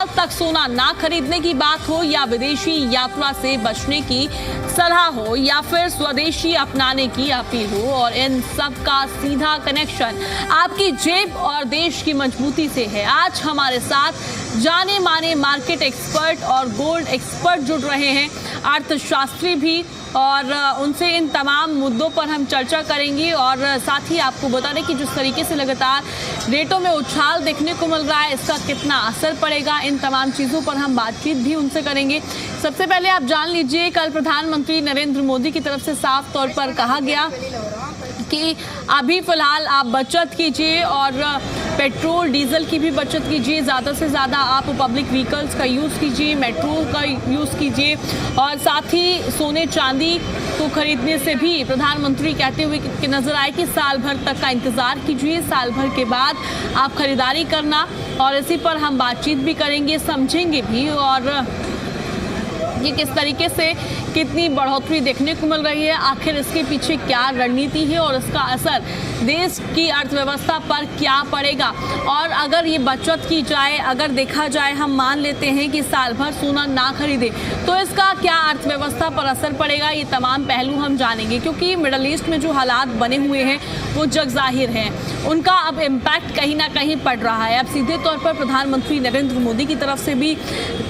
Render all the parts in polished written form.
तक सोना ना खरीदने की बात हो या विदेशी यात्रा से बचने की सलाह हो या फिर स्वदेशी अपनाने की अपील हो, और इन सब का सीधा कनेक्शन आपकी जेब और देश की मजबूती से है। आज हमारे साथ जाने माने मार्केट एक्सपर्ट और गोल्ड एक्सपर्ट जुड़ रहे हैं, अर्थशास्त्री भी, और उनसे इन तमाम मुद्दों पर हम चर्चा करेंगे। और साथ ही आपको बता दें कि जिस तरीके से लगातार रेटों में उछाल देखने को मिल रहा है, इसका कितना असर पड़ेगा, इन तमाम चीज़ों पर हम बातचीत भी उनसे करेंगे। सबसे पहले आप जान लीजिए, कल प्रधानमंत्री नरेंद्र मोदी की तरफ से साफ तौर पर कहा गया कि अभी फिलहाल आप बचत कीजिए और पेट्रोल डीजल की भी बचत कीजिए, ज़्यादा से ज़्यादा आप पब्लिक व्हीकल्स का यूज़ कीजिए, मेट्रो का यूज़ कीजिए, और साथ ही सोने चांदी को खरीदने से भी प्रधानमंत्री कहते हुए कि नजर आए कि साल भर तक का इंतज़ार कीजिए, साल भर के बाद आप खरीदारी करना। और इसी पर हम बातचीत भी करेंगे, समझेंगे भी, और ये किस तरीके से कितनी बढ़ोतरी देखने को मिल रही है, आखिर इसके पीछे क्या रणनीति है और इसका असर देश की अर्थव्यवस्था पर क्या पड़ेगा। और अगर ये बचत की जाए, अगर देखा जाए, हम मान लेते हैं कि साल भर सोना ना खरीदे तो इसका क्या अर्थव्यवस्था पर असर पड़ेगा, ये तमाम पहलू हम जानेंगे। क्योंकि मिडल ईस्ट में जो हालात बने हुए हैं वो जग जाहिर हैं, उनका अब इम्पैक्ट कहीं ना कहीं पड़ रहा है। अब सीधे तौर पर प्रधानमंत्री नरेंद्र मोदी की तरफ से भी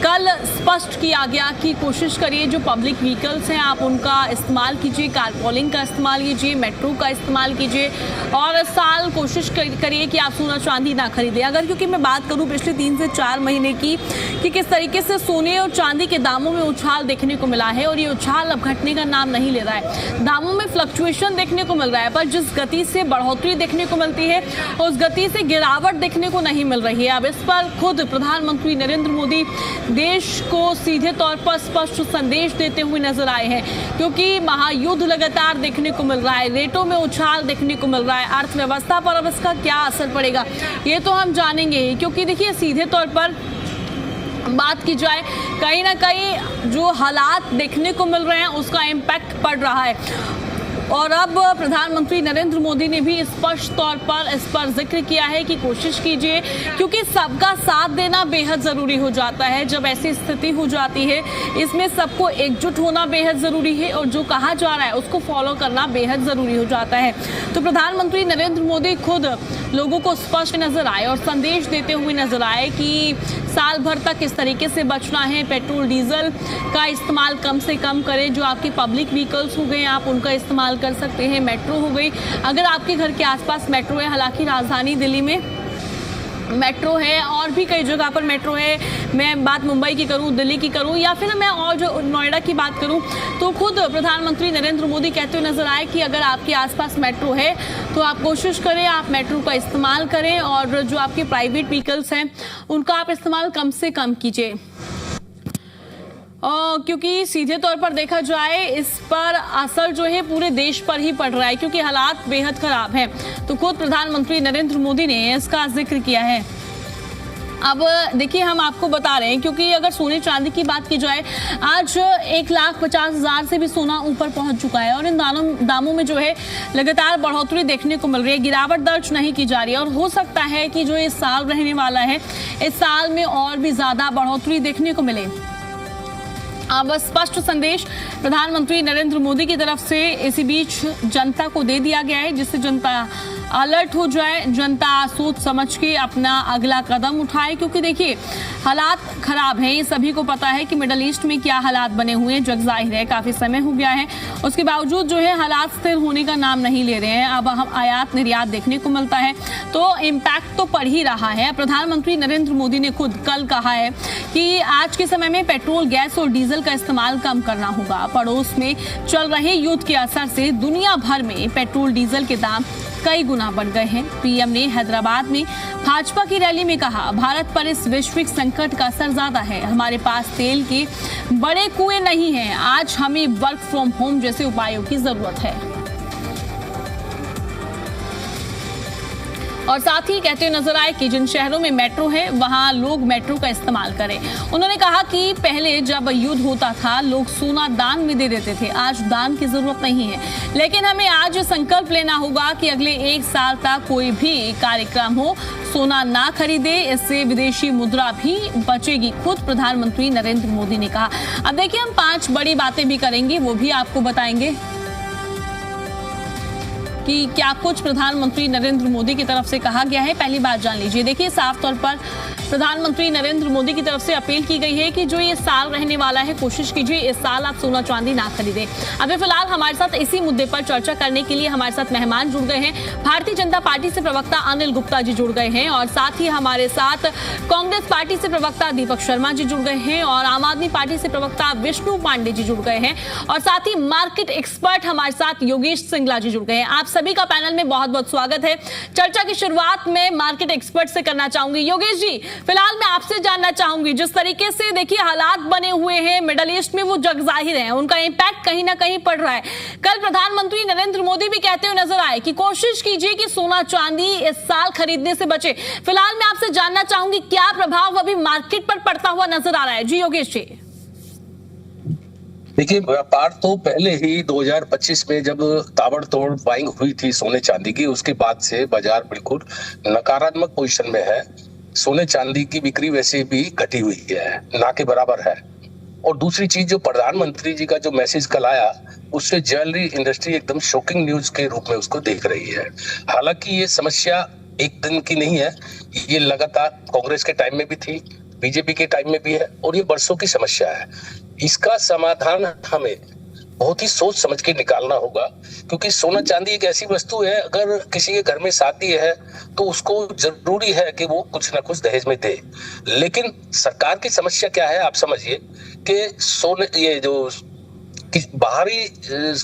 कल स्पष्ट किया गया कि कोशिश करिए जो पब्लिक व्हीकल्स हैं आप उनका इस्तेमाल कीजिए, कारपोलिंग का इस्तेमाल कीजिए, मेट्रो का इस्तेमाल कीजिए, और साल कोशिश करिए कि आप सोना चांदी ना खरीदें। अगर क्योंकि मैं बात करूं पिछले 3 से 4 महीने की कि किस तरीके से सोने और चांदी के दामों में उछाल देखने को मिला है, और ये उछाल अब घटने का नाम नहीं ले रहा है। दामों में फ्लक्चुएशन देखने को मिल रहा है, पर जिस गति से बढ़ोतरी देखने को मिलती है उस गति से गिरावट देखने को नहीं मिल रही है। अब इस पर खुद प्रधानमंत्री नरेंद्र मोदी देश को सीधे तौर पर स्पष्ट संदेश देते हुए नजर आए हैं, क्योंकि महायुद्ध लगातार देखने को मिल रहा है, रेटों में उछाल देखने को मिल रहा है, अर्थव्यवस्था पर अब इसका क्या असर पड़ेगा ये तो हम जानेंगे ही। क्योंकि देखिए सीधे तौर पर बात की जाए, कहीं ना कहीं जो हालात देखने को मिल रहे हैं उसका इम्पैक्ट पड़ रहा है। और अब प्रधानमंत्री नरेंद्र मोदी ने भी स्पष्ट तौर पर इस पर जिक्र किया है कि कोशिश कीजिए, क्योंकि सबका साथ देना बेहद ज़रूरी हो जाता है। जब ऐसी स्थिति हो जाती है, इसमें सबको एकजुट होना बेहद ज़रूरी है, और जो कहा जा रहा है उसको फॉलो करना बेहद ज़रूरी हो जाता है। तो प्रधानमंत्री नरेंद्र मोदी खुद लोगों को स्पष्ट नजर आए और संदेश देते हुए नजर आए कि साल भर तक इस तरीके से बचना है, पेट्रोल डीजल का इस्तेमाल कम से कम करें, जो आपकी पब्लिक व्हीकल्स हो गए आप उनका इस्तेमाल कर सकते हैं, मेट्रो हो गई, अगर आपके घर के आसपास मेट्रो है, हालांकि राजधानी दिल्ली में मेट्रो है और भी कई जगह पर मेट्रो है, मैं बात मुंबई की करूं, दिल्ली की करूं, या फिर मैं और जो नोएडा की बात करूं, तो खुद प्रधानमंत्री नरेंद्र मोदी कहते हुए नजर आए कि अगर आपके आसपास मेट्रो है तो आप कोशिश करें आप मेट्रो का इस्तेमाल करें, और जो आपके प्राइवेट व्हीकल्स हैं उनका आप इस्तेमाल कम से कम कीजिए। क्योंकि सीधे तौर पर देखा जाए इस पर असर जो है पूरे देश पर ही पड़ रहा है, क्योंकि हालात बेहद खराब हैं। तो खुद प्रधानमंत्री नरेंद्र मोदी ने इसका जिक्र किया है। अब देखिए हम आपको बता रहे हैं, क्योंकि अगर सोने चांदी की बात की जाए, आज 1,50,000 से भी सोना ऊपर पहुंच चुका है, और इन दामों में जो है लगातार बढ़ोतरी देखने को मिल रही है, गिरावट दर्ज नहीं की जा रही है। और हो सकता है कि जो इस साल रहने वाला है, इस साल में और भी ज्यादा बढ़ोतरी देखने को मिले। अब स्पष्ट संदेश प्रधानमंत्री नरेंद्र मोदी की तरफ से इसी बीच जनता को दे दिया गया है, जिससे जनता अलर्ट हो जाए, जनता सोच समझ के अपना अगला कदम उठाए। क्योंकि देखिए हालात खराब हैं, ये सभी को पता है कि मिडल ईस्ट में क्या हालात बने हुए हैं, जग जाहिर है, काफी समय हो गया है, उसके बावजूद जो है हालात स्थिर होने का नाम नहीं ले रहे हैं। अब हम आयात निर्यात देखने को मिलता है तो इम्पैक्ट तो पड़ ही रहा है। प्रधानमंत्री नरेंद्र मोदी ने खुद कल कहा है कि आज के समय में पेट्रोल, गैस और डीजल का इस्तेमाल कम करना होगा। पड़ोस में चल रहे युद्ध के असर से दुनिया भर में पेट्रोल डीजल के दाम कई गुना बढ़ गए हैं। पीएम ने हैदराबाद में भाजपा की रैली में कहा, भारत पर इस वैश्विक संकट का असर ज्यादा है, हमारे पास तेल के बड़े कुएं नहीं हैं, आज हमें वर्क फ्रॉम होम जैसे उपायों की जरूरत है। और साथ ही कहते हुए नजर आए कि जिन शहरों में मेट्रो है वहां लोग मेट्रो का इस्तेमाल करें। उन्होंने कहा कि पहले जब युद्ध होता था लोग सोना दान में दे देते थे, आज दान की जरूरत नहीं है, लेकिन हमें आज संकल्प लेना होगा कि अगले 1 साल तक कोई भी कार्यक्रम हो सोना ना खरीदे, इससे विदेशी मुद्रा भी बचेगी, खुद प्रधानमंत्री नरेंद्र मोदी ने कहा। अब देखिए हम 5 बड़ी बातें भी करेंगे, वो भी आपको बताएंगे कि क्या कुछ प्रधानमंत्री नरेंद्र मोदी की तरफ से कहा गया है। पहली बात जान लीजिए, देखिए साफ तौर पर प्रधानमंत्री नरेंद्र मोदी की तरफ से अपील की गई है कि जो ये साल रहने वाला है कोशिश कीजिए इस साल आप सोना चांदी ना खरीदें। अभी फिलहाल हमारे साथ इसी मुद्दे पर चर्चा करने के लिए हमारे साथ मेहमान जुड़ गए हैं। भारतीय जनता पार्टी से प्रवक्ता अनिल गुप्ता जी जुड़ गए हैं और साथ ही हमारे साथ कांग्रेस पार्टी से प्रवक्ता दीपक शर्मा जी जुड़ गए हैं और आम आदमी पार्टी से प्रवक्ता विष्णु पांडे जी जुड़ गए हैं और साथ ही मार्केट एक्सपर्ट हमारे साथ योगेश सिंगला जी जुड़ गए हैं। आप सभी का पैनल में बहुत बहुत स्वागत है। चर्चा की शुरुआत में मार्केट एक्सपर्ट से करना चाहूंगी। योगेश जी, फिलहाल मैं आपसे जानना चाहूंगी, जिस तरीके से देखिए हालात बने हुए हैं मिडल ईस्ट में वो जग जाहिर है, उनका इंपैक्ट कहीं ना कहीं पड़ रहा है। कल प्रधानमंत्री नरेंद्र मोदी भी कहते हुए नजर आए कि कोशिश कीजिए कि सोना चांदी इस साल खरीदने से बचे। फिलहाल मैं आपसे जानना चाहूंगी क्या प्रभाव अभी मार्केट पर पड़ता हुआ नजर आ रहा है। जी योगेश जी। देखिए, व्यापार तो पहले ही 2025 में जब ताबड़तोड़ बाइंग हुई थी सोने चांदी की, उसके बाद से बाजार बिल्कुल नकारात्मक पोजीशन में है। सोने चांदी की बिक्री वैसे भी घटी हुई है, ना के बराबर है। और दूसरी चीज, जो प्रधानमंत्री जी का जो मैसेज कल आया, उससे ज्वेलरी इंडस्ट्री एकदम शॉकिंग न्यूज के रूप में उसको देख रही है। हालांकि ये समस्या एक दिन की नहीं है, ये लगातार कांग्रेस के टाइम में भी थी, बीजेपी के टाइम में भी है और ये बरसों की समस्या है। इसका समाधान हमें बहुत ही सोच समझ के निकालना होगा, क्योंकि सोना चांदी एक ऐसी वस्तु है, अगर किसी के घर में शादी है तो उसको जरूरी है कि वो कुछ ना कुछ दहेज में दे। लेकिन सरकार की समस्या क्या है, आप समझिए कि सोने ये जो बाहरी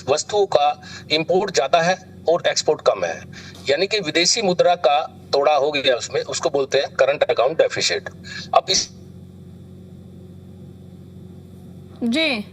वस्तुओं का इंपोर्ट ज्यादा है और एक्सपोर्ट कम है, यानी कि विदेशी मुद्रा का तोड़ा हो गया उसमें, उसको बोलते हैं करंट अकाउंट डेफिसिट। अब इस जी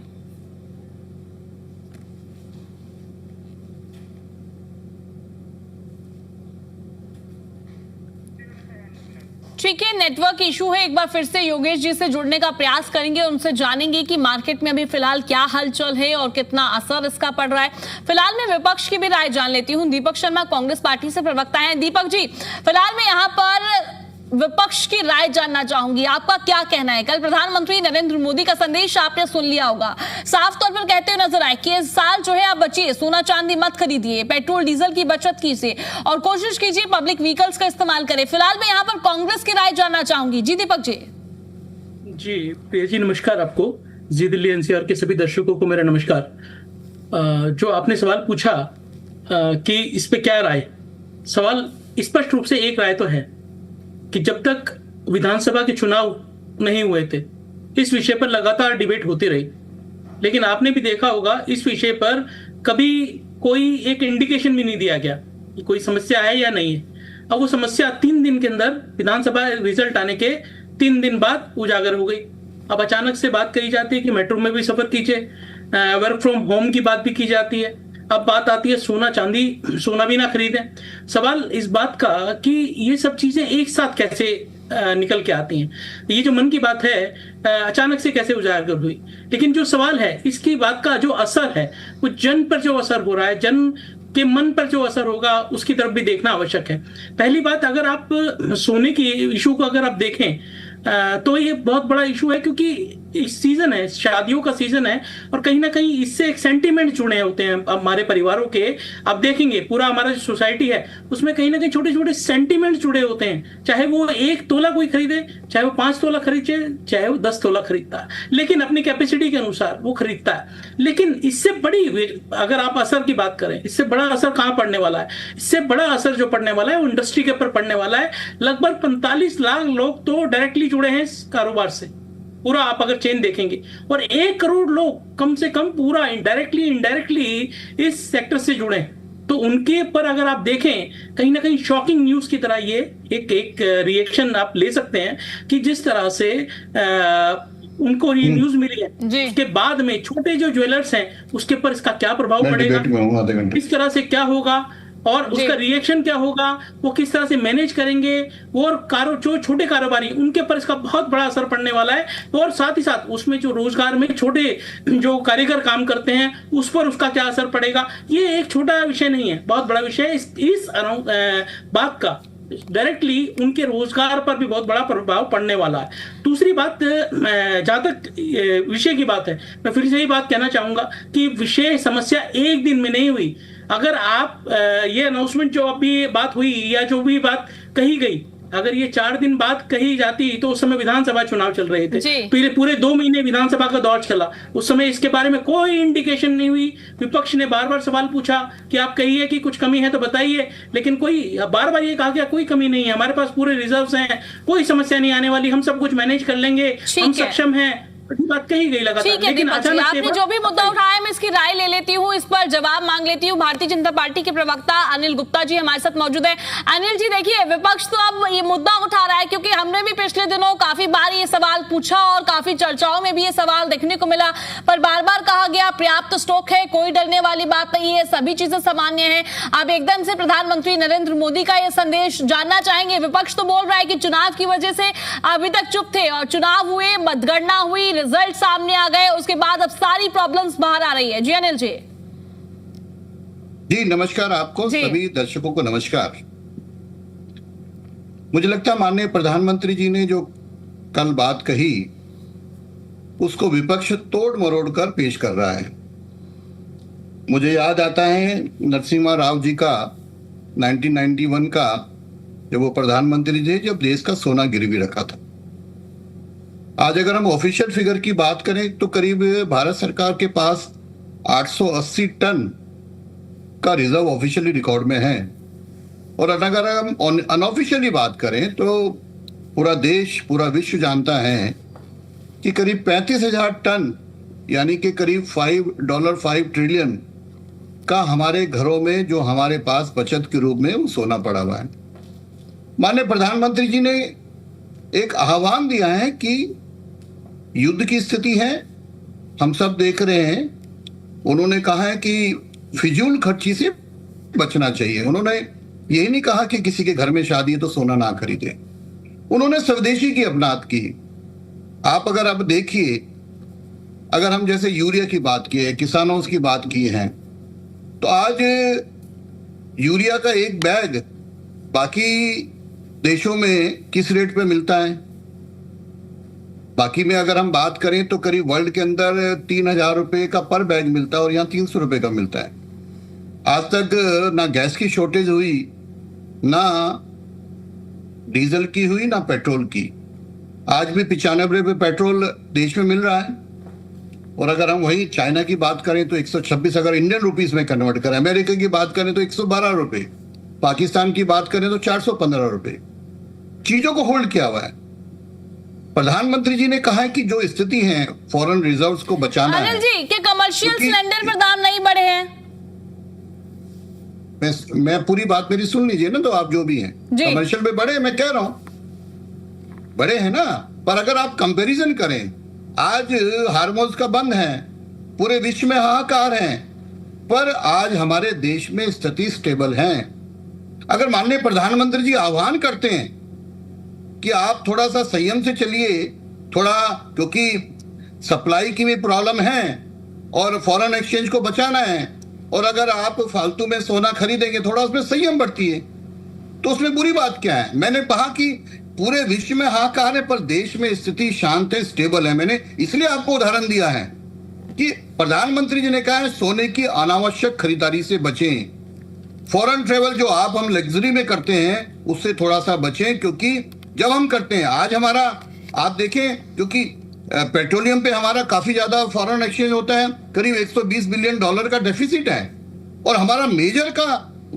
ठीक है, नेटवर्क इशू है। एक बार फिर से योगेश जी से जुड़ने का प्रयास करेंगे, उनसे जानेंगे कि मार्केट में अभी फिलहाल क्या हलचल है और कितना असर इसका पड़ रहा है। फिलहाल मैं विपक्ष की भी राय जान लेती हूँ। दीपक शर्मा कांग्रेस पार्टी से प्रवक्ता हैं। दीपक जी, फिलहाल मैं यहाँ पर विपक्ष की राय जानना चाहूंगी, आपका क्या कहना है। कल प्रधानमंत्री नरेंद्र मोदी का संदेश आपने सुन लिया होगा, साफ तौर पर कहते हुए नजर आए कि इस साल जो है आप बचिए, सोना चांदी मत खरीदिए, पेट्रोल डीजल की बचत कीजिए और कोशिश कीजिए पब्लिक व्हीकल्स का इस्तेमाल करें। फिलहाल मैं यहाँ पर कांग्रेस की राय जानना चाहूंगी। जी दीपक जी। जी प्रिया जी, नमस्कार आपको। जी दिल्ली एनसीआर के सभी दर्शकों को मेरा नमस्कार। जो आपने सवाल पूछा कि इस पे क्या राय, सवाल स्पष्ट रूप से एक राय तो है कि जब तक विधानसभा के चुनाव नहीं हुए थे इस विषय पर लगातार डिबेट होती रही, लेकिन आपने भी देखा होगा इस विषय पर कभी कोई एक इंडिकेशन भी नहीं दिया गया कि कोई समस्या है या नहीं है। अब वो समस्या 3 दिन के अंदर विधानसभा रिजल्ट आने के 3 दिन बाद उजागर हो गई। अब अचानक से बात कही जाती है कि मेट्रो में भी सफर कीजिए, वर्क फ्रॉम होम की बात भी की जाती है। अब बात आती है सोना चांदी, सोना भी ना खरीदें। सवाल इस बात का कि ये सब चीजें एक साथ कैसे निकल के आती हैं, ये जो मन की बात है अचानक से कैसे उजागर हुई। लेकिन जो सवाल है इसकी बात का जो असर है वो जन पर जो असर हो रहा है, जन के मन पर जो असर होगा उसकी तरफ भी देखना आवश्यक है। पहली बात, अगर आप सोने की इशू को अगर आप देखें तो ये बहुत बड़ा इशू है, क्योंकि इस सीजन है, शादियों का सीजन है और कहीं ना कहीं इससे एक सेंटीमेंट जुड़े होते हैं हमारे परिवारों के। आप देखेंगे पूरा हमारा जो सोसाइटी है उसमें कहीं ना कहीं छोटे छोटे सेंटीमेंट जुड़े होते हैं, चाहे वो 1 तोला कोई खरीदे, चाहे वो 5 तोला खरीदे, चाहे वो 10 तोला खरीदता है, लेकिन अपनी कैपेसिटी के अनुसार वो खरीदता है। लेकिन इससे बड़ी, अगर आप असर की बात करें, इससे बड़ा असर कहाँ पड़ने वाला है? इससे बड़ा असर जो पड़ने वाला है वो इंडस्ट्री के ऊपर पड़ने वाला है। लगभग 45 लाख लोग तो डायरेक्टली जुड़े हैं इस कारोबार से, पूरा आप अगर चेन देखेंगे, और 1 करोड़ लोग कम से कम पूरा डायरेक्टली इनडायरेक्टली इस सेक्टर से जुड़े हैं। तो उनके पर अगर आप देखें कहीं ना कहीं शॉकिंग न्यूज की तरह ये एक रिएक्शन आप ले सकते हैं कि जिस तरह से उनको ये न्यूज मिली है, उसके बाद में छोटे जो ज्वेलर्स हैं उसके पर इसका क्या प्रभाव पड़ेगा, इस तरह से क्या होगा। और उसका रिएक्शन क्या होगा, वो किस तरह से मैनेज करेंगे, और जो छोटे कारोबारी उनके ऊपर इसका बहुत बड़ा असर पड़ने वाला है। और साथ ही साथ उसमें जो रोजगार में छोटे जो कारीगर काम करते हैं उस पर उसका क्या असर पड़ेगा। ये एक छोटा विषय नहीं है, बहुत बड़ा विषय है। इस बात का डायरेक्टली उनके रोजगार पर भी बहुत बड़ा प्रभाव पड़ने वाला है। दूसरी बात, जहां तक विषय की बात है, मैं फिर से यही बात कहना चाहूंगा कि विषय समस्या एक दिन में नहीं हुई। अगर आप ये अनाउंसमेंट जो अभी बात हुई या जो भी बात कही गई, अगर ये 4 दिन बाद कही जाती तो उस समय विधानसभा चुनाव चल रहे थे, पूरे 2 महीने विधानसभा का दौर चला, उस समय इसके बारे में कोई इंडिकेशन नहीं हुई। विपक्ष ने बार बार सवाल पूछा कि आप कहिए कि कुछ कमी है तो बताइए, लेकिन कोई बार बार ये कहा गया कोई कमी नहीं है, हमारे पास पूरे रिजर्व्स हैं, कोई समस्या नहीं आने वाली, हम सब कुछ मैनेज कर लेंगे, हम सक्षम हैं। बात कही गई लगातार। ठीक है दीपक जी, आपने जो भी मुद्दा उठाया मैं इसकी राय ले लेती हूँ, इस पर जवाब मांग लेती हूँ। भारतीय जनता पार्टी के प्रवक्ता अनिल गुप्ता जी हमारे साथ मौजूद है। अनिल जी देखिए, विपक्ष तो अब ये मुद्दा उठा रहा है क्योंकि हमने भी पिछले दिनों काफी बार ये सवाल पूछा और काफी चर्चाओं में भी ये सवाल देखने को मिला, पर बार बार कहा गया पर्याप्त स्टॉक है, कोई डरने वाली बात नहीं है, सभी चीजें सामान्य है। अब एकदम से प्रधानमंत्री नरेंद्र मोदी का ये संदेश जानना चाहेंगे। विपक्ष तो बोल रहा है कि चुनाव की वजह से अभी तक चुप थे और चुनाव हुए, मतगणना हुई, रिजल्ट सामने आ गए, उसके बाद अब सारी प्रॉब्लम्स बाहर आ रही है। जी अनिल जी। जी नमस्कार, आपको सभी दर्शकों को नमस्कार। मुझे लगता है माननीय प्रधानमंत्री जी ने जो कल बात कही उसको विपक्ष तोड़ मरोड़ कर पेश कर रहा है। मुझे याद आता है नरसिम्हा राव जी का 1991 का, जब वो प्रधानमंत्री थे, जब देश का सोना गिरवी रखा था। आज अगर हम ऑफिशियल फिगर की बात करें तो करीब भारत सरकार के पास 880 टन का रिजर्व ऑफिशियली रिकॉर्ड में है, और अगर हम अनऑफिशियली बात करें तो पूरा देश, पूरा विश्व जानता है कि करीब 35,000 टन यानी कि करीब $5 ट्रिलियन का हमारे घरों में जो हमारे पास बचत के रूप में वो सोना पड़ा हुआ है। माननीय प्रधानमंत्री जी ने एक आह्वान दिया है कि युद्ध की स्थिति है, हम सब देख रहे हैं। उन्होंने कहा है कि फिजूल खर्ची से बचना चाहिए। उन्होंने यही नहीं कहा कि किसी के घर में शादी है तो सोना ना खरीदे, उन्होंने स्वदेशी की अपनात की। आप अगर अब देखिए, अगर हम जैसे यूरिया की बात की है, किसानों की बात की है, तो आज यूरिया का एक बैग बाकी देशों में किस रेट पे मिलता है? बाकी में अगर हम बात करें तो करीब वर्ल्ड के अंदर 3,000 रुपए का पर बैग मिलता है और यहाँ 300 रुपए का मिलता है। आज तक ना गैस की शॉर्टेज हुई, ना डीजल की हुई, ना पेट्रोल की। आज भी 95 रुपए पेट्रोल देश में मिल रहा है। और अगर हम वही चाइना की बात करें तो 126, अगर इंडियन रुपीस में कन्वर्ट करें, अमेरिका की बात करें तो 112 रुपए, पाकिस्तान की बात करें तो 415 रुपए। चीजों को होल्ड किया हुआ है। प्रधानमंत्री जी ने कहा है कि जो स्थिति है फॉरेन रिजर्व्स को बचाना है। अनिल जी, क्या कमर्शियल सिलेंडर पर दाम नहीं बढ़े हैं? मैं पूरी बात मेरी सुन लीजिए ना, तो आप जो भी हैं कमर्शियल में बढ़े, मैं कह रहा हूं बढ़े हैं ना, पर अगर आप कंपैरिजन करें, आज हार्मोज का बंद है, पूरे विश्व में हाहाकार है, पर आज हमारे देश में स्थिति स्टेबल है। अगर माननीय प्रधानमंत्री जी आह्वान करते हैं कि आप थोड़ा सा संयम से चलिए, थोड़ा, क्योंकि सप्लाई की भी प्रॉब्लम है और फॉरेन एक्सचेंज को बचाना है, और अगर आप फालतू में सोना खरीदेंगे, थोड़ा उसमें संयम बरतिए, तो उसमें बुरी बात क्या है? मैंने कहा कि पूरे विश्व में हाहाकार है पर देश में स्थिति शांत है, स्टेबल है। मैंने इसलिए आपको उदाहरण दिया है कि प्रधानमंत्री जी ने कहा है सोने की अनावश्यक खरीदारी से बचें, फॉरेन ट्रेवल जो हम लग्जरी में करते हैं उससे थोड़ा सा बचें, क्योंकि जब हम करते हैं, आज हमारा आप देखें, क्योंकि पेट्रोलियम पे हमारा काफी ज्यादा फॉरेन एक्सचेंज होता है, करीब $120 बिलियन का डेफिसिट है, और हमारा मेजर का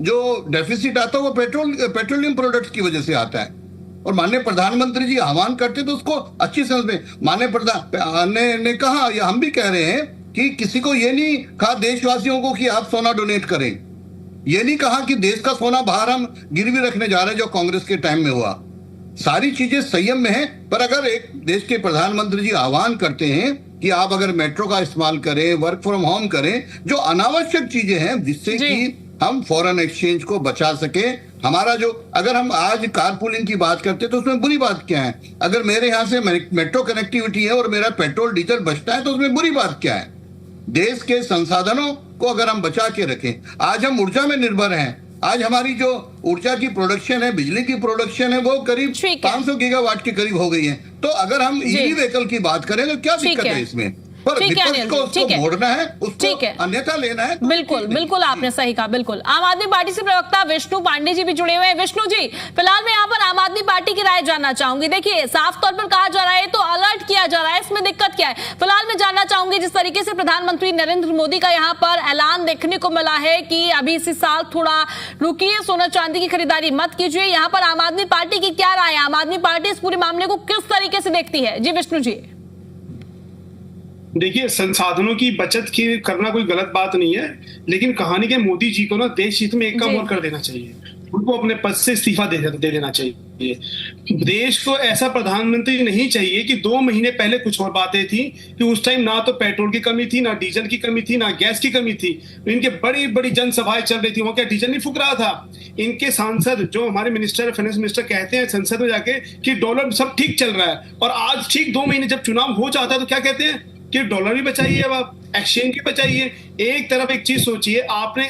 जो डेफिसिट आता है वो पेट्रोलियम प्रोडक्ट्स की वजह से आता है। और माननीय प्रधानमंत्री जी आह्वान करते तो उसको अच्छी समझ में, माननीय प्रधान ने कहा, या हम भी कह रहे हैं कि किसी को ये नहीं कहा देशवासियों को कि आप सोना डोनेट करें, ये नहीं कहा कि देश का सोना बाहर हम गिरवी रखने जा रहे हैं जो कांग्रेस के टाइम में हुआ। सारी चीजें संयम में हैं, पर अगर एक देश के प्रधानमंत्री जी आह्वान करते हैं कि आप अगर मेट्रो का इस्तेमाल करें, वर्क फ्रॉम होम करें, जो अनावश्यक चीजें हैं जिससे कि हम फॉरेन एक्सचेंज को बचा सके। हमारा जो, अगर हम आज कारपूलिंग की बात करते तो उसमें बुरी बात क्या है? अगर मेरे यहाँ से मेट्रो कनेक्टिविटी है और मेरा पेट्रोल डीजल बचता है तो उसमें बुरी बात क्या है? देश के संसाधनों को अगर हम बचा के रखें, आज हम ऊर्जा में निर्भर हैं। आज हमारी जो ऊर्जा की प्रोडक्शन है, बिजली की प्रोडक्शन है, वो करीब 500 गीगावाट के करीब हो गई है। तो अगर हम ईवी व्हीकल की बात करें तो क्या दिक्कत है इसमें? पर विपक्ष को उसको मोड़ना है, उसको अन्यथा लेना है। बिल्कुल बिल्कुल, आपने सही कहा। बिल्कुल, आम आदमी पार्टी से प्रवक्ता विष्णु पांडे जी भी जुड़े हुए हैं। विष्णु जी, फिलहाल मैं यहाँ पर आम आदमी पार्टी की राय जानना चाहूंगी। देखिए, साफ तौर पर कहा जा रहा है तो अलर्ट किया जा रहा है, इसमें दिक्कत क्या है? फिलहाल मैं जानना चाहूंगी, जिस तरीके से प्रधानमंत्री नरेंद्र मोदी का यहाँ पर ऐलान देखने को मिला है कि अभी इसी साल थोड़ा रुकिए, सोना चांदी की खरीदारी मत कीजिए, यहाँ पर आम आदमी पार्टी की क्या राय है? आम आदमी पार्टी इस पूरे मामले को किस तरीके से देखती है? जी विष्णु जी। देखिए, संसाधनों की बचत की करना कोई गलत बात नहीं है, लेकिन कहानी के मोदी जी को ना देश हित में एक काम और कर देना चाहिए। उनको अपने पद से इस्तीफा दे देना चाहिए। देश को ऐसा प्रधानमंत्री नहीं चाहिए कि 2 महीने पहले कुछ और बातें थी कि उस टाइम ना तो पेट्रोल की कमी थी, ना डीजल की कमी थी, ना गैस की कमी थी। इनके बड़ी बड़ी जनसभाएं चल रही थी, वहां क्या डीजल नहीं फूक रहा था? इनके सांसद, जो हमारे मिनिस्टर, फाइनेंस मिनिस्टर, कहते हैं संसद में जाके कि डॉलर सब ठीक चल रहा है, और आज ठीक 2 महीने जब चुनाव हो जाता है तो क्या कहते हैं कि डॉलर भी बचाइए, अब आप एक्सचेंज भी बचाइए। एक तरफ एक चीज सोचिए, आपने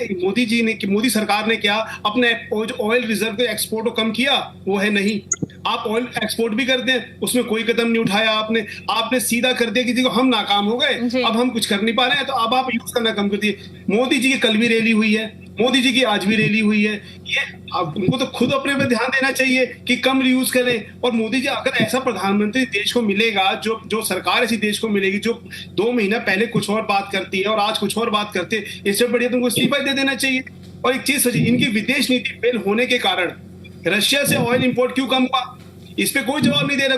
मोदी सरकार ने क्या अपने ऑयल रिजर्व के एक्सपोर्ट को कम किया? वो है नहीं। आप ऑयल एक्सपोर्ट भी करते हैं, उसमें कोई कदम नहीं उठाया आपने सीधा कर दिया किसी को हम नाकाम हो गए, अब हम कुछ कर नहीं पा रहे हैं, तो अब आप यूज करना कम कर दिए। मोदी जी की कल भी रैली हुई है, मोदी जी की आज भी रैली हुई है। ये अब उनको तो खुद अपने पे ध्यान देना चाहिए कि कम यूज करें। और मोदी जी, अगर ऐसा प्रधानमंत्री देश को मिलेगा, जो सरकार ऐसी देश को मिलेगी जो 2 महीना पहले कुछ और बात करती है और आज कुछ और बात करते है, इससे बढ़िया तुमको इस्तीफा दे देना चाहिए। और एक चीज सोचिए, इनकी विदेश नीति फेल होने के कारण रशिया से ऑयल इंपोर्ट क्यों कम हुआ? इस पे कोई जवाब नहीं दे रहा,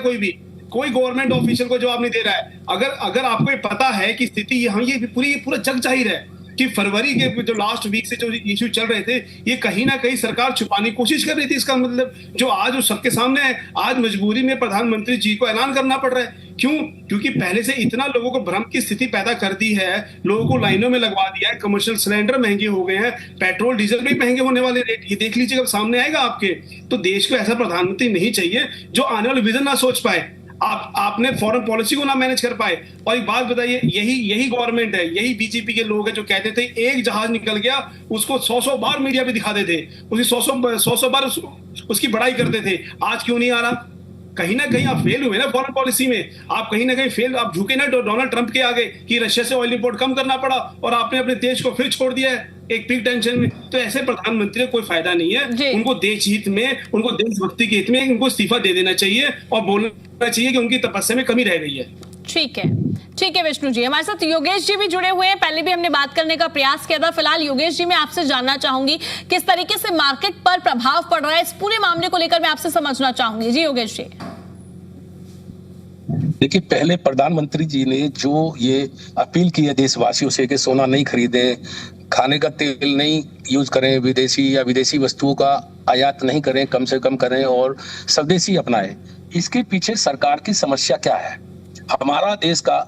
कोई गवर्नमेंट ऑफिशियल को जवाब नहीं दे रहा है। अगर आपको पता है कि स्थिति यहाँ ये पूरा जग जाहिर है कि फरवरी के जो लास्ट वीक से जो इश्यू चल रहे थे, ये कहीं ना कहीं सरकार छुपाने की कोशिश कर रही थी। इसका मतलब जो आज वो सबके सामने है, आज मजबूरी में प्रधानमंत्री जी को ऐलान करना पड़ रहा है। क्यों? क्योंकि पहले से इतना लोगों को भ्रम की स्थिति पैदा कर दी है, लोगों को लाइनों में लगवा दिया है, कमर्शियल सिलेंडर महंगे हो गए हैं, पेट्रोल डीजल भी महंगे होने वाले रेट, ये देख लीजिएगा सामने आएगा आपके। तो देश को ऐसा प्रधानमंत्री नहीं चाहिए जो आने वाले विजन ना सोच पाए, आपने फॉरेन पॉलिसी को ना मैनेज कर पाए। और एक बात बताइए, यही गवर्नमेंट है, यही बीजेपी के लोग हैं जो कहते थे एक जहाज निकल गया उसको 100 बार मीडिया पे दिखाते थे, उसकी 100 बार उसकी बड़ाई करते थे। आज क्यों नहीं आ रहा? कहीं ना कहीं आप फेल हुए ना फॉरेन पॉलिसी में, आप कहीं ना कहीं फेल, आप झुके ना डोनाल्ड ट्रंप के आगे कि रशिया से ऑयल इंपोर्ट कम करना पड़ा और आपने अपने देश को फिर छोड़ दिया है एक पीक टेंशन में। तो ऐसे प्रधानमंत्री को कोई फायदा नहीं है। उनको देश हित में, उनको देशभक्ति के हित में उनको इस्तीफा दे देना चाहिए और बोलना चाहिए कि उनकी तपस्या में कमी रह गई है। ठीक है विष्णु जी। हमारे साथ योगेश जी भी जुड़े हुए हैं, पहले भी हमने बात करने का प्रयास किया था। फिलहाल योगेश जी, मैं आपसे जानना चाहूंगी किस तरीके से मार्केट पर प्रभाव पड़ रहा है, इस पूरे मामले को लेकर मैं आपसे समझना चाहूंगी। जी योगेश जी। देखिए, पहले प्रधानमंत्री जी ने जो ये अपील की है देशवासियों से कि सोना नहीं खरीदें, खाने का तेल नहीं यूज करें, विदेशी वस्तुओं का आयात नहीं करें, कम से कम करें और स्वदेशी अपनाएं, इसके पीछे सरकार की समस्या क्या है? हमारा देश का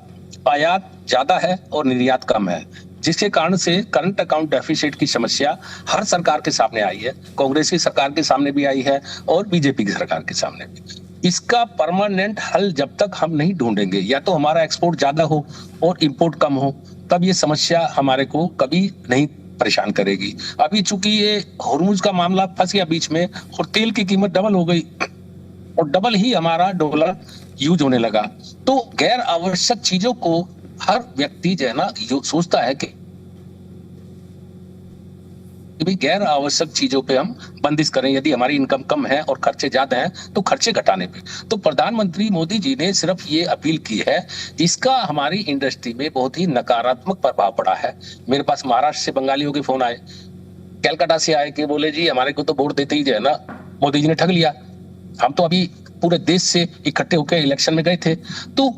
आयात ज्यादा है और निर्यात कम है, जिसके कारण से करंट अकाउंट डेफिसिट की समस्या हर सरकार के सामने आई है। कांग्रेस की सरकार के सामने भी आई है और बीजेपी की सरकार के सामने भी। इसका परमानेंट हल जब तक हम नहीं ढूंढेंगे, या तो हमारा एक्सपोर्ट ज्यादा हो और इंपोर्ट कम हो, तब ये समस्या हमारे को कभी नहीं परेशान करेगी। अभी चूंकि ये हॉर्मुज का मामला फंस गया बीच में और तेल की कीमत डबल हो गई और डबल ही हमारा डॉलर यूज होने लगा, तो गैर आवश्यक चीजों को हर व्यक्ति जो है ना सोचता है कि गैर आवश्यक चीजों पे हम बंदिश करें। यदि हमारी इनकम कम है और खर्चे ज्यादा हैं तो खर्चे घटाने पे। तो प्रधानमंत्री मोदी जी ने सिर्फ ये अपील की है, इसका हमारी इंडस्ट्री में बहुत ही नकारात्मक प्रभाव पड़ा है। मेरे पास महाराष्ट्र से बंगालियों के फोन आए, कलकत्ता से आए कि बोले जी हमारे को तो वोट देते ही जो है ना मोदी जी ने ठग लिया, हम तो अभी पूरे देश से इकट्ठे होकर इलेक्शन में गए थे। तो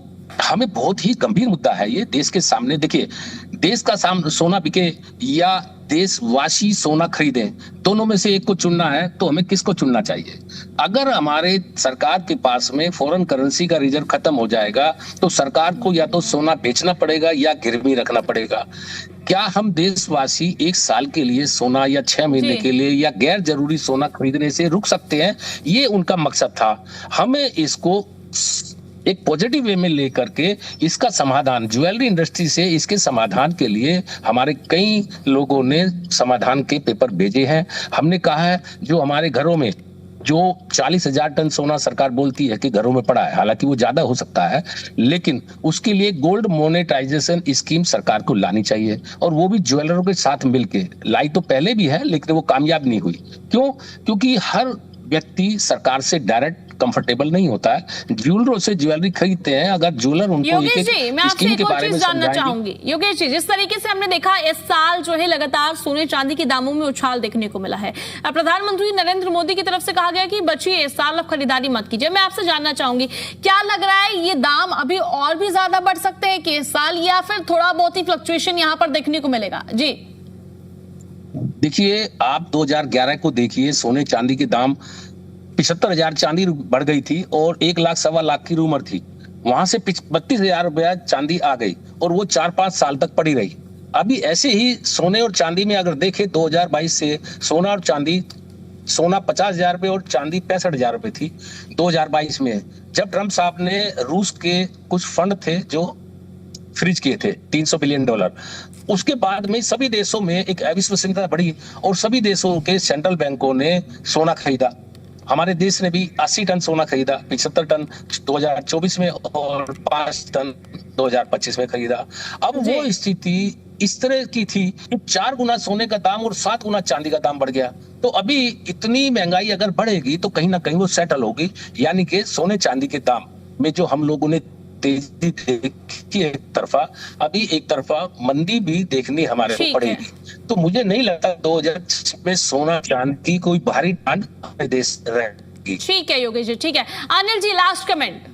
हमें बहुत ही गंभीर मुद्दा है ये देश के सामने। देखिए, देश का सोना बिके या देशवासी सोना खरीदें, दोनों में से एक को चुनना है तो हमें किसको चुनना चाहिए? अगर हमारे सरकार के पास में फॉरेन करेंसी का रिजर्व खत्म हो जाएगा तो सरकार को या तो सोना बेचना पड़ेगा या गिरवी रखना पड़ेगा। क्या हम देशवासी एक साल के लिए सोना या 6 महीने के लिए या गैर जरूरी सोना खरीदने से रुक सकते हैं? ये उनका मकसद था। हमें इसको एक पॉजिटिव वे में लेकर के इसका समाधान, ज्वेलरी इंडस्ट्री से इसके समाधान के लिए हमारे कई लोगों ने समाधान के पेपर भेजे हैं। हमने कहा है जो हमारे घरों में जो 40,000 टन सोना सरकार बोलती है कि घरों में पड़ा है, हालांकि वो ज्यादा हो सकता है, लेकिन उसके लिए गोल्ड मोनेटाइजेशन स्कीम सरकार को लानी चाहिए, और वो भी ज्वेलरों के साथ मिलके लाई तो पहले भी है लेकिन वो कामयाब नहीं हुई। क्यों? क्योंकि हर व्यक्ति सरकार से डायरेक्ट कंफर्टेबल नहीं होता है। ज्वेलरों से ज्वेलरी खरीदते हैं, अगर ज्वेलर उनको योगेश जी, मैं आपसे एक और चीज जानना चाहूंगी। योगेश जी, जिस तरीके से हमने देखा इस साल जो है लगातार सोने चांदी के दामों में उछाल देखने को मिला है, प्रधानमंत्री नरेंद्र मोदी की तरफ से कहा गया कि बचिए, इस साल अब खरीदारी मत कीजिए। मैं आपसे जानना चाहूंगी, क्या लग रहा है ये दाम अभी और भी ज्यादा बढ़ सकते हैं कि इस साल, या फिर थोड़ा बहुत ही फ्लक्चुएशन यहाँ पर देखने को मिलेगा? जी देखिए, आप 2011 को देखिए, सोने चांदी के दाम 75,000 चांदी बढ़ गई थी और 1 लाख सवा लाख की रूमर थी। वहां से 32,000 रुपया चांदी आ गई और वो 4-5 साल तक पड़ी रही। अभी ऐसे ही सोने और चांदी में अगर देखें, 2022 से सोना और चांदी, सोना 50,000 रुपये और चांदी 65,000 रुपये थी 2022 में, जब ट्रंप साहब ने रूस के कुछ फंड थे जो फ्रीज किए थे $300 बिलियन। उसके बाद में सभी देशों में एक अविश्वसनीयता बढ़ी और सभी देशों के सेंट्रल बैंकों ने सोना खरीदा। हमारे देश ने भी 80 टन सोना खरीदा, 75 टन 2024 में और 5 टन 2025 में खरीदा। अब वो स्थिति इस तरह की थी कि 4 गुना सोने का दाम और 7 गुना चांदी का दाम बढ़ गया। तो अभी इतनी महंगाई अगर बढ़ेगी तो कहीं ना कहीं वो सेटल होगी, यानी कि सोने चांदी के दाम में जो हम लोगों ने तेजी देखी एक तरफा, अभी एक तरफा मंदी भी देखनी हमारे को पड़ेगी। तो मुझे नहीं लगता 2026 में सोना चांदी कोई भारी डिमांड हमारे देश रहेगी। ठीक है योगेश जी, ठीक है। Anil ji, last comment.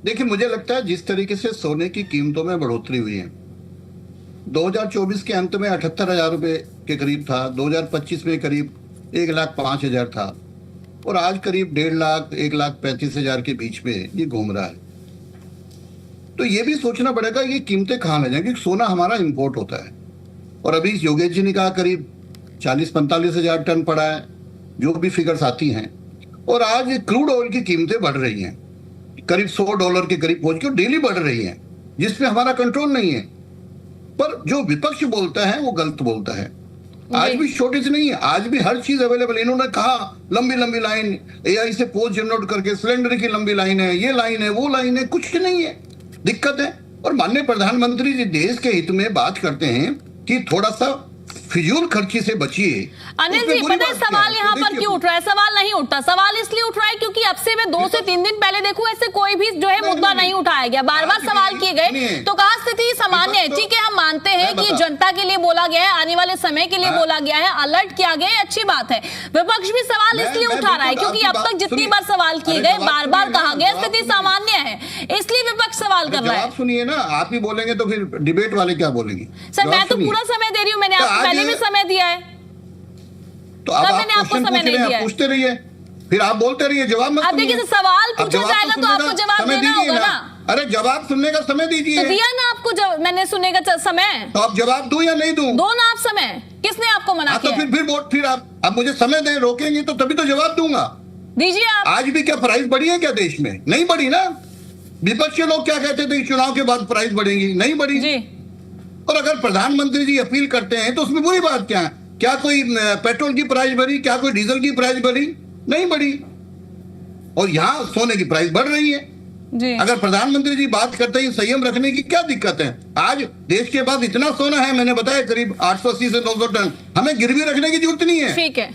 देखिए, मुझे लगता है जिस तरीके से सोने की कीमतों में बढ़ोतरी हुई है, 2024 के अंत में 78,000 रुपए के करीब था, 2025 में करीब 1,05,000 था, और आज करीब 1.5 लाख 1,35,000 के बीच में ये घूम रहा है। तो ये भी सोचना पड़ेगा ये कीमतें कहाँ ले जाएंगी। सोना हमारा इंपोर्ट होता है, और अभी योगेश जी ने कहा करीब 40-45,000 टन पड़ा है, जो भी फिगर्स आती हैं। और आज क्रूड ऑयल की कीमतें बढ़ रही हैं, करीब $100 के करीब पहुंच के डेली बढ़ रही हैं, जिसमें हमारा कंट्रोल नहीं है। पर जो विपक्ष बोलता है वो गलत बोलता है। आज भी शॉर्टेज नहीं है, आज भी हर चीज अवेलेबल। इन्होंने कहा लंबी लंबी लाइन, AI से पोस्ट जनरेट करके सिलेंडर की लंबी लाइन है, ये लाइन है, वो लाइन है, कुछ नहीं है, दिक्कत है। और माननीय प्रधानमंत्री जी देश के हित में बात करते हैं कि थोड़ा सा फिजूल खर्ची से बचिए। अनिल जी, पता है सवाल यहाँ पर क्यों उठ रहा है? सवाल नहीं उठता, सवाल इसलिए उठ रहा है क्योंकि अब से मैं 2 से 3 दिन पहले देखूं, ऐसे कोई भी जो है मुद्दा नहीं उठाया गया। बार बार सवाल किए गए तो कहा स्थिति सामान्य है। ठीक है, हम मानते हैं कि जनता के लिए बोला गया है, आने वाले समय के लिए बोला गया है, अलर्ट किया गया है, अच्छी बात है। विपक्ष भी सवाल इसलिए उठा रहा है क्योंकि अब तक जितनी बार सवाल किए गए, बार बार कहा गया स्थिति सामान्य है, इसलिए विपक्ष सवाल कर रहा है। सुनिए ना, आप ही बोलेंगे तो फिर डिबेट वाले क्या बोलेंगे? सर, मैं तो पूरा समय दे रही हूँ, मैंने आपको पहले भी समय दिया है, तो अब मैंने आपको समय नहीं दिया। पूछते रहिए, फिर आप बोलते रहिए, जवाब मत। अब देखिए, सवाल पूछा जाएगा तो आपको जवाब देना होगा ना। अरे जवाब सुनने का समय दीजिए। तो दिया ना आपको, मैंने सुनने का समय। तो आप जवाब दूं या नहीं दूं? दो ना आप समय, किसने आपको मना किया? तो फिर आप अब मुझे समय दें, रोकेंगे तो तभी तो जवाब दूंगा। दीजिए आप। आज भी क्या प्राइस बढ़ी है क्या देश में? नहीं बढ़ी ना। विपक्ष के लोग क्या कहते थे, चुनाव के बाद प्राइस बढ़ेगी, नहीं बढ़ी जी। और अगर प्रधानमंत्री जी अपील करते हैं तो उसमें बुरी बात क्या है? क्या कोई पेट्रोल की प्राइस बढ़ी? क्या कोई डीजल की प्राइस बढ़ी? नहीं बढ़ी। और यहाँ सोने की प्राइस बढ़ रही है जी। अगर प्रधानमंत्री जी बात करते हैं संयम रखने की, क्या दिक्कत है? आज देश के पास इतना सोना है, मैंने बताया करीब 880 से 900 टन, हमें गिरवी रखने की जरूरत नहीं है। ठीक है।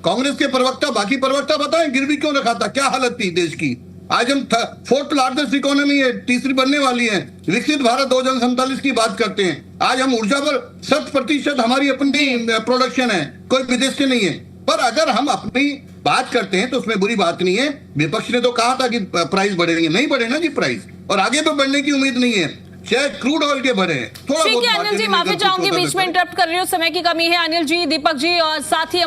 कांग्रेस के प्रवक्ता, बाकी प्रवक्ता बताएं गिरवी क्यों रखा था, क्या हालत थी देश की। आज हम 4th लार्जेस्ट इकोनॉमी है, तीसरी बनने वाली है, विकसित भारत 2047 की बात करते हैं। आज हम ऊर्जा पर 100% हमारी अपनी प्रोडक्शन है, कोई विदेश से नहीं है। पर अगर हम अपनी बात करते हैं तो उसमें बुरी बात नहीं है। विपक्ष ने तो कहा था कि प्राइस बढ़ेंगे, नहीं बढ़े ना जी प्राइस, और आगे तो बढ़ने की उम्मीद नहीं है, चाहे क्रूड ऑयल के बढ़े। ठीक है अनिल जी, माफी चाहूंगी बीच में इंटरप्ट कर रही हूँ, समय की कमी है। अनिल जी, दीपक जी और साथ ही